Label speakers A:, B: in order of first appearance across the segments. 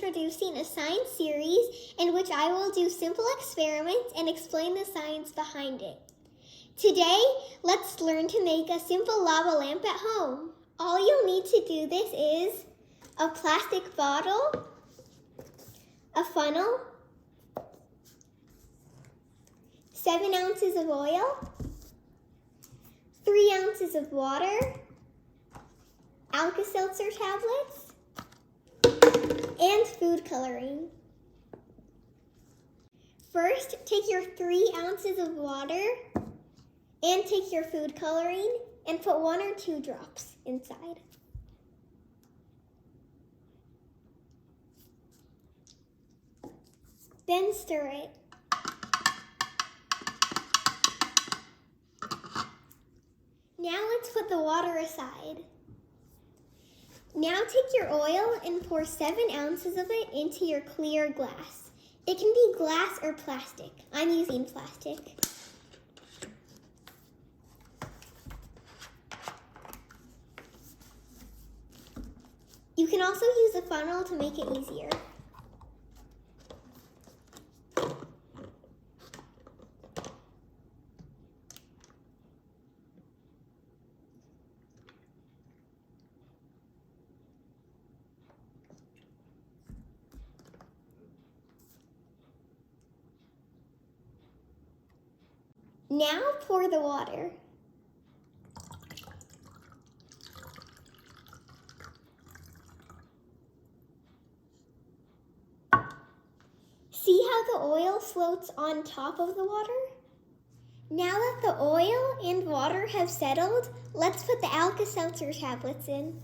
A: introducing a science series in which I will do simple experiments and explain the science behind it. Today, let's learn to make a simple lava lamp at home. All you'll need to do this is a plastic bottle, a funnel, 7 ounces of oil, 3 ounces of water, Alka-Seltzer tablets, and food coloring. First, take your 3 ounces of water and take your food coloring and put 1 or 2 drops inside. Then stir it. Now let's put the water aside. Now take your oil and pour 7 ounces of it into your clear glass. It can be glass or plastic. I'm using plastic. You can also use a funnel to make it easier. Now pour the water. See how the oil floats on top of the water? Now that the oil and water have settled, let's put the Alka-Seltzer tablets in.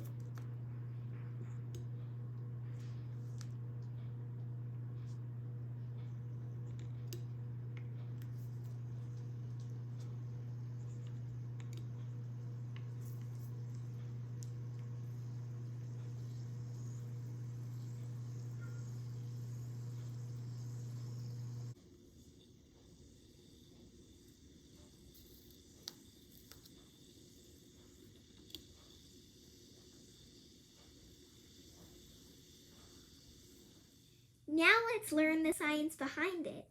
A: Now let's learn the science behind it.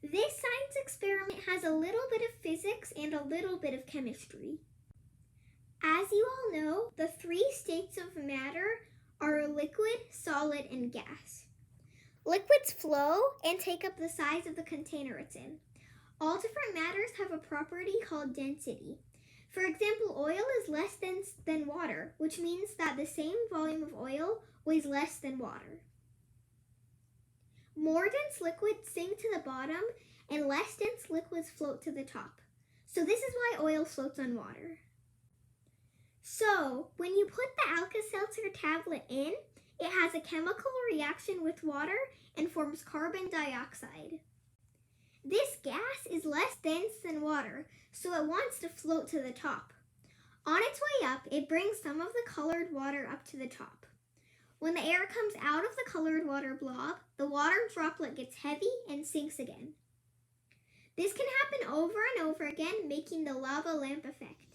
A: This science experiment has a little bit of physics and a little bit of chemistry. As you all know, the 3 states of matter are liquid, solid, and gas. Liquids flow and take up the size of the container it's in. All different matters have a property called density. For example, oil is less dense than water, which means that the same volume of oil weighs less than water. More dense liquids sink to the bottom and less dense liquids float to the top. So this is why oil floats on water. So when you put the Alka-Seltzer tablet in, it has a chemical reaction with water and forms carbon dioxide. This gas is less dense than water, so it wants to float to the top. On its way up, it brings some of the colored water up to the top. When the air comes out of the colored water blob, the water droplet gets heavy and sinks again. This can happen over and over again, making the lava lamp effect.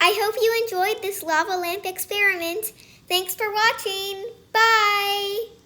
A: I hope you enjoyed this lava lamp experiment. Thanks for watching. Bye!